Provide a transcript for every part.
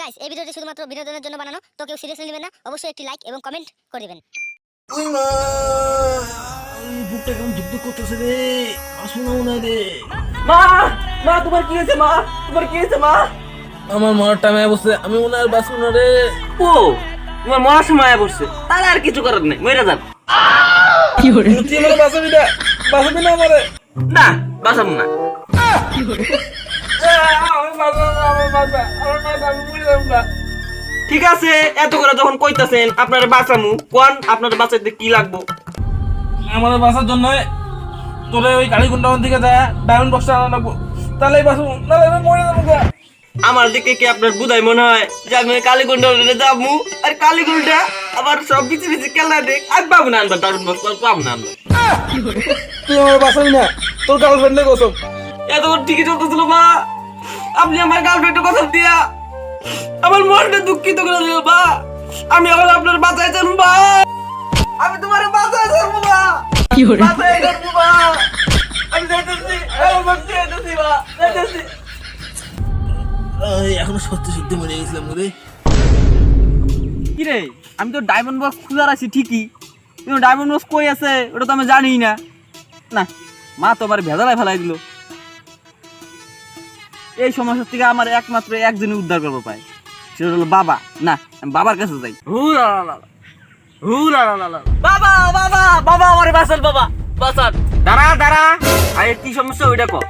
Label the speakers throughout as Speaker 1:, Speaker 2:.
Speaker 1: Guys এই ভিডিওটি শুধুমাত্র বিনোদনের জন্য বানানো, তো কেউ সিরিয়াসলি নেবেন না। অবশ্যই একটি লাইক এবং কমেন্ট করে দিবেন।
Speaker 2: ওই মা, এই বুকটা কেমন ধুকধুক করতেছে রে, শোনাও না রে।
Speaker 3: মা মা তোমার কি হয়েছে মা? তোমার কি হয়েছে মা?
Speaker 2: আমার মরার টাইমে বসে আমি মনে আর বাঁচবো না রে।
Speaker 3: ও তোমার মরার সময় বসছে, তাহলে আর কিছু করার নেই, মরে যান।
Speaker 2: তুই আমার বাঁচাবি না, বাঁচাবি না আমারে।
Speaker 3: না বাঁচাবো না। ঠিক আছে, এত করে যখন কইতাছেন আপনারা বাঁচামু, কোন আপনারা বাঁচাইতে কি লাগবো?
Speaker 2: আমার বাঁচার জন্য তোরে ওই কালীকুণ্ডা থেকে যায় ডায়মন্ড বক্সটা আনা লাগবো, তাহলেই বাঁচবো, নাহলে আমি মরে যাবো গা।
Speaker 3: আমার দিকে কি আপনার বুধাই মনে হয় যে আমি কালীকুণ্ডা যাবো? আর কালীকুণ্ডা আবার সব বিচি বিচি খেলা দেখ, আর পাবো না আনবার, দারুণ পাবো না আনবার।
Speaker 2: তুই আমার বাঁচাবি না, তোর গার্লফ্রেন্ডে কসম।
Speaker 3: এত ঠিকই চলতেছিল মা, আপনি আমার গার্লফ্রেন্ডের কথা দিয়া আমার মনটা দুঃখিত করে দিল মা। আমি আবার আপনার বাঁচাই চান মা, আমি তোমার বাঁচাই চান মা, বাঁচাই চান মা। আমি যাইতেছি, আমি বাঁচতে যাইতেছি মা, যাইতেছি।
Speaker 2: এখনো সত্যি সত্যি মরে গেছিলাম রে।
Speaker 3: কি রে, আমি তো ডায়মন্ড বক্স খুঁজার আছি ঠিকই, কিন্তু ডায়মন্ড বক্স কই আছে ওটা তো আমি জানি না। না, মা তো আমার ভেজালাই ফেলাই দিল। এই সমস্যা থেকে আমার একমাত্র একজনই উদ্ধার করবো পায়, সেটা হলো বাবা। না, আমি বাবার কাছে যাই। বাবা বাবা বাবা আমার বাঁচান, বাবা বাঁচান। দাঁড়া দাঁড়া, আরে কি সমস্যা ওইটা কর।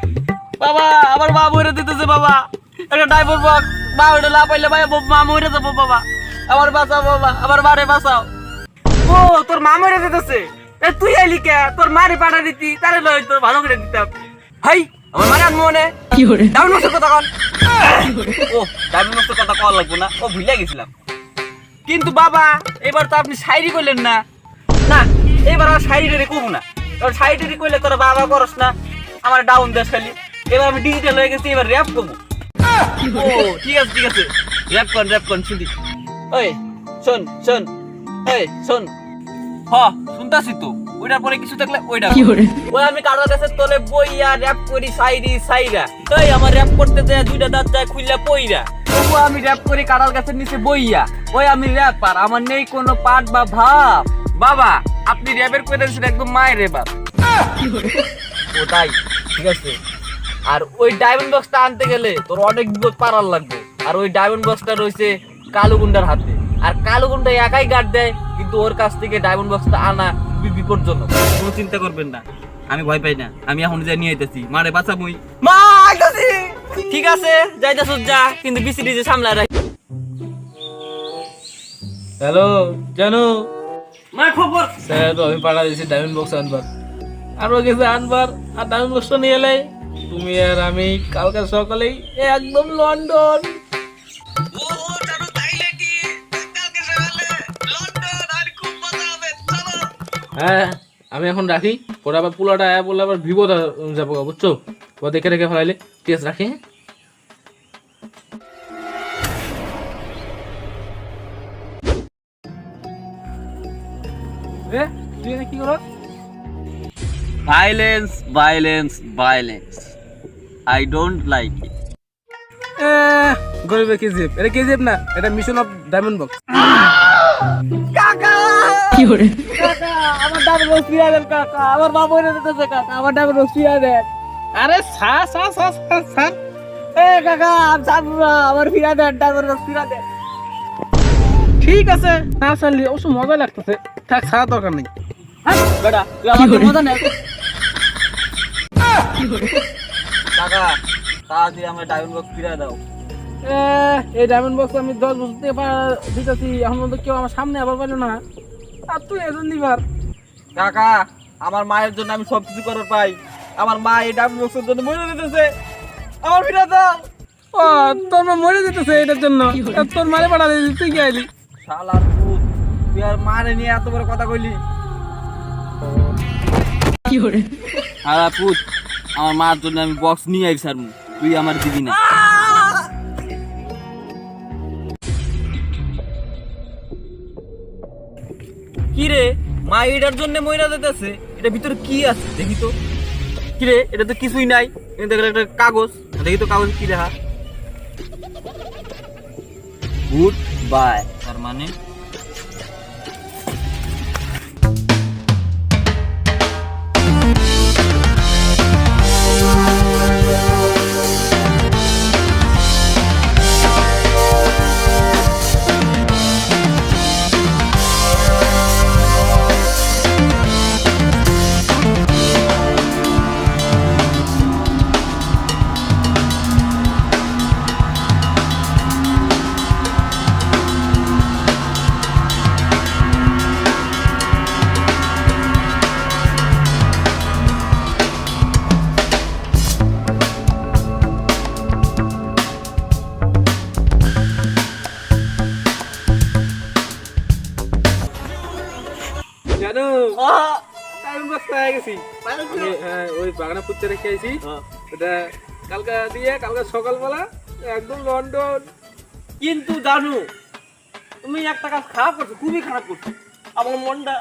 Speaker 3: বাবা আমার মা মরে দিতেছে, বাবা একটা ড্রাইভার বক্স, মা ওইটা না পাইলে ভাই মা মরে যাবো। বাবা আমার বাঁচাও, বাবা আমার মারে বাঁচাও। ও তোর মা মরে দিতেছে, তুই আইলি কে? তোর মারে পাঠা দিতি, তাহলে হয়তো ভালো করে দিতাম। হাই আমার মারে আনবো মনে কি করে ডাউন মস্ত কথা কন। ও ডাউন মস্ত কথা কল লাগবো না, ও ভুলে গেছিলাম। কিন্তু বাবা এবার তো আপনি শায়রি কইলেন না। না এবার আর শায়রি কমু না, কারণ শায়রি কইলে তোর বাবা করস না, আমার ডাউন দেশ খালি। এবার আমি ডিজিটাল হয়ে গেছি, এবার র‍্যাপ করবো। ও ঠিক আছে ঠিক আছে, র‍্যাপ কর শুনি। ওই শোন শোন, এই শোন। হ শুনতাছি তো, ওইটার পরে কিছু থাকলে ওইটা ওই আমি কারোর কাছে তোলে বইয়া র‍্যাপ করি সাইরি সাইরা। এই আমার র‍্যাপ করতে যায় দুইটা দাঁত যায় খুইলা পইরা, তবু আমি র‍্যাপ করি কারোর কাছে নিচে বইয়া। ওই আমি র‍্যাপার, আমার নেই কোনো পাঠ বা ভাব। বাবা আপনি র‍্যাপের কইতেছেন একদম মায়ের এবার। ও তাই, ঠিক আছে। আর ওই ডায়মন্ড বক্সটা আনতে গেলে তোর অনেক বিপদ পারার লাগবে। আর ওই ডায়মন্ড বক্সটা রয়েছে কালুগুন্ডার হাতে, আর কালুগুন্ডা একাই গার্ড দেয়, কিন্তু ওর কাছ থেকে ডায়মন্ড বক্সটা আনা খুবই বিপজ্জনক। কোনো চিন্তা করবেন না, আমি ভয় পাই না। আমি এখন যাই নিয়ে আইতেছি, মারে বাঁচাবই। মা আইতাছি। ঠিক আছে যাইতাছ যা, কিন্তু বিসিডি যে সামলা রাখ।
Speaker 2: হ্যালো জানো,
Speaker 3: মা খবর
Speaker 2: স্যার আমি পাঠা দিয়েছি ডায়মন্ড বক্স আনবার, আরো গেছে আনবার। আর ডায়মন্ড বক্সটা নিয়ে এলে তুমি আর আমি কালকে সকালেই একদম লন্ডন। হ্যাঁ আমি এখন রাখি, পরে আবার পোলাটা বললে আবার ভিভো যাবো, বুঝছো? ও দেখে রেখে ফেলাইলে, ঠিক আছে রাখি। তুই কি করো?
Speaker 3: Violence violence violence, I don't like it.
Speaker 2: গরিবের কেজিএফ, এটা কেজিএফ না, এটা মিশন অফ ডায়মন্ড বক্স।
Speaker 3: কাকা কি করে কাকা, আমার ডাবল বক্স ফিরা দেন কাকা, আমার বাবা বলে দিতেছে কাকা, আমার ডাবল বক্স ফিরা দেন।
Speaker 2: আরে সা সা সা সা,
Speaker 3: এ কাকা আমি জানবো না, আমার ফিরা দেন, ডাবল বক্স ফিরা দেন।
Speaker 2: ঠিক আছে না চাললি, অবশ্য মজা লাগতেছে, থাক ছাড়া দরকার নেই।
Speaker 3: বেটা তুই আমার মজা নে কাকা, তাড়াতাড়ি আমার ডাবল বক্স ফিরা দাও।
Speaker 2: এই ডায়মন্ড বক্স আমি 10 বছর থেকে দিতেছি, এখন পর্যন্ত কেউ আমার সামনে আবার পাইলো না, আর তুই এজন দিবার।
Speaker 3: কাকা আমার মায়ের জন্য আমি সবকিছু করার পাই, আমার মা এই ডাবল বক্সের জন্য মরে দিতেছে, আমার ফিরা দাও।
Speaker 2: ও তোর মা মরে যেতেছে এটার জন্য, আর তোর মারে পাঠা দিয়েছি, তুই কি আইলি?
Speaker 3: শালার পুত, তুই আর মারে নিয়ে এত বড় কথা কইলি।
Speaker 2: কি করে
Speaker 3: শালা পুত, আমার মার জন্য আমি বক্স নিয়ে আইছি, আর তুই আমার দিবি না। কি রে মা এটার জন্য মইরা দিতেছে, এটা ভিতরে কি আছে দেখি তো। কি রে এটা তো কিছুই নাই, এটা একটা কাগজ, দেখি তো কাগজ কি লেখা। গুড বাই তার মানে
Speaker 2: জানো ডায়মন্ড বক্স পেয়ে গেছি হ্যাঁ ওই বাগানে পুঁতে রেখে আইছি ওটা কালকে সকালবেলা একদম লন্ডন।
Speaker 3: কিন্তু জানো তুমি একটা কাজ খারাপ করছো, খুবই খারাপ করছো। আমার মনটা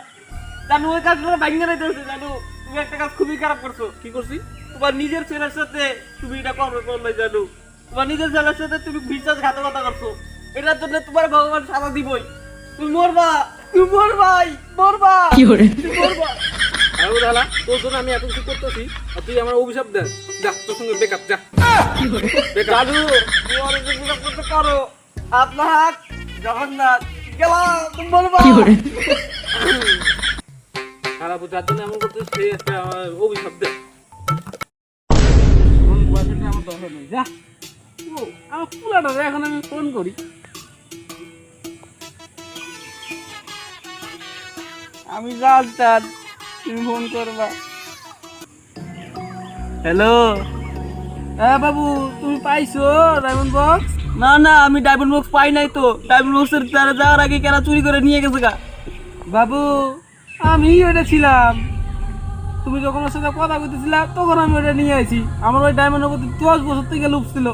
Speaker 3: জানো ওই কাজটা ভাঙিয়ে নিতে হচ্ছে। জানো তুমি একটা কাজ খুবই খারাপ করছো।
Speaker 2: কি করছি?
Speaker 3: তোমার নিজের ছেলের সাথে তুমি এটা করবে জানো। তোমার নিজের ছেলের সাথে তুমি বিশ্বাসঘাতকতা করছো। এটার জন্য তোমার ভগবান সাজা দিবই। তুমি মরবা, তুমি মরবাই, মরবা, তুমি মরবা।
Speaker 2: আর ও দালা তোর জন্য আমি এত কিছু করতেছি আর তুই আমার অভিশাপ দে। যা তোর সঙ্গে বেকআপ যা বেকআপ।
Speaker 3: জানো তুমি অনেক কিছু করতে পারো। আপনার জগন্নাথ গেলাম, তুমি মরবা।
Speaker 2: খারাপ যার জন্য এমন করতেছিস সেই একটা আমার অভিশাপ দে। ফোন বয়ফ্রেন্ড আমার দরকার নেই যা। ও আমার পুলাটা এখন আমি ফোন করি।
Speaker 3: আমি জানতাম তুমি ফোন করবা। হ্যালো,
Speaker 2: হ্যাঁ বাবু তুমি পাইছো ডায়মন্ড বক্স?
Speaker 3: না না আমি ডায়মন্ড বক্স পাই নাই তো। ডায়মন্ড বক্সের তারা যাওয়ার আগে কেনা চুরি করে নিয়ে গেছে গা।
Speaker 2: বাবু আমি ওইটা ছিলাম, তুমি যখন ওর সাথে কথা বলতেছিলাম তখন আমি ওটা নিয়ে আসি। আমার ওই ডায়মন্ডের প্রতি 10 বছর থেকে লোভ ছিল,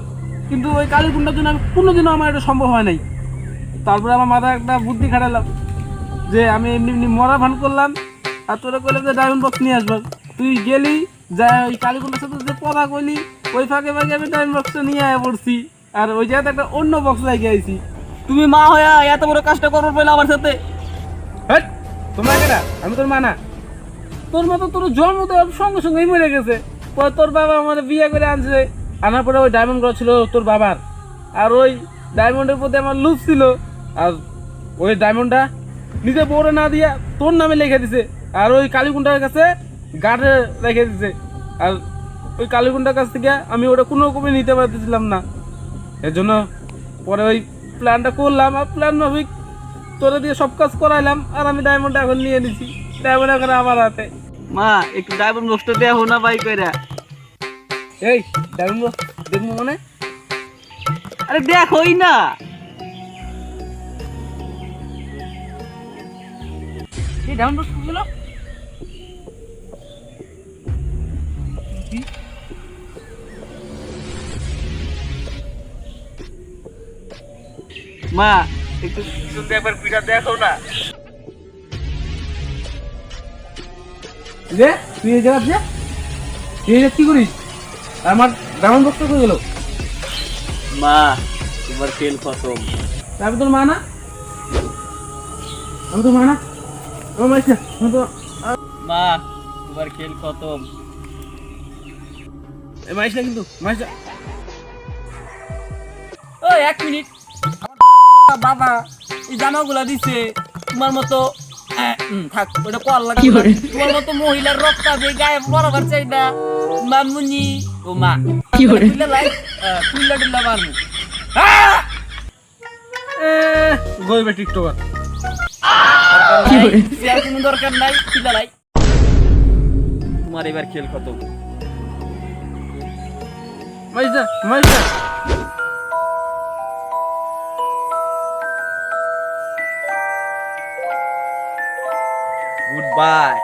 Speaker 2: কিন্তু ওই কালীকুণ্ডার জন্য আমি কোনোদিনও আমার এটা সম্ভব হয় নাই। তারপরে আমার মাথায় একটা বুদ্ধি খাটালাম যে আমি এমনি এমনি মরা ভান করলাম আর তোরা করলাম যে ডায়মন্ড বক্স নিয়ে আসবো। তুই গেলি যা ওই কালীকুণ্ডার সাথে যে কথা কইলি ওই ফাঁকে ফাঁকে আমি ডায়মন্ড বক্সটা নিয়ে আয়া পড়ছি আর ওই জায়গাতে একটা অন্য বক্স লাগিয়ে আইছি।
Speaker 3: তুমি মা হইয়া এত বড় কাজটা করবো পেলে আমার সাথে?
Speaker 2: হ্যাঁ তোমার কেটা আমি তোর মানা, তোর মতো তোর জন্ম তো সঙ্গে সঙ্গেই মরে গেছে। পরে তোর বাবা আমার বিয়ে করে আনছে, আনার পরে ওই ডায়মন্ডগুলো ছিল তোর বাবার, আর ওই ডায়মন্ডের প্রতি আমার লুপ ছিল। আর ওই ডায়মন্ডটা নিজে বউরে না দিয়া তোর নামে লিখে দিছে আর ওই কালীকুণ্ডার কাছে গার্ডে রেখে দিছে। আর ওই কালীকুণ্ডার কাছ থেকে আমি ওটা কোনো রকমই নিতে পারতেছিলাম না। এর জন্য পরে ওই প্ল্যানটা করলাম আর প্ল্যান মাফিক তোরা দিয়ে সব কাজ করাইলাম আর আমি ডায়মন্ডটা এখন নিয়ে নিছি। ডায়মন্ড এখন আমার হাতে।
Speaker 3: মা একটু ডায়মন্ড বক্সটা দেখো না বাই কইরা।
Speaker 2: এই ডায়মন্ড বক্স দেখবো মানে?
Speaker 3: আরে দেখোই না।
Speaker 2: এই ডায়মন্ড বক্স ছিল
Speaker 3: মা একটু শুনতে একবার পিঠা দেখো না।
Speaker 2: যে তুই এই জায়গা যে তুই এই কি করিস? আমার ডায়মন্ড বক্স হয়ে গেল।
Speaker 3: মা তোমার খেল খতম।
Speaker 2: আমি তোর মা না, আমি তোর মা না, আমার মা ইচ্ছা আমি তো
Speaker 3: মা তোমার খেল খতম।
Speaker 2: মাইস না কিন্তু মাইস না।
Speaker 3: ও এক মিনিট, বাবা এই জামাগুলা দিছে তোমার মতো থাক ওটা কল লাগে না। তোমার মতো মহিলার রক্ত আছে গায়ে বরাবর চাই না। মামুনি ও মা কি করে লাই কুইলা ডিলা মারমু।
Speaker 2: গইবে টিকটকার
Speaker 3: কি করে আর কোনো দরকার নাই কুইলা লাই। তোমার এবার খেল খতম।
Speaker 2: মাইস না মাইস না।
Speaker 3: Goodbye.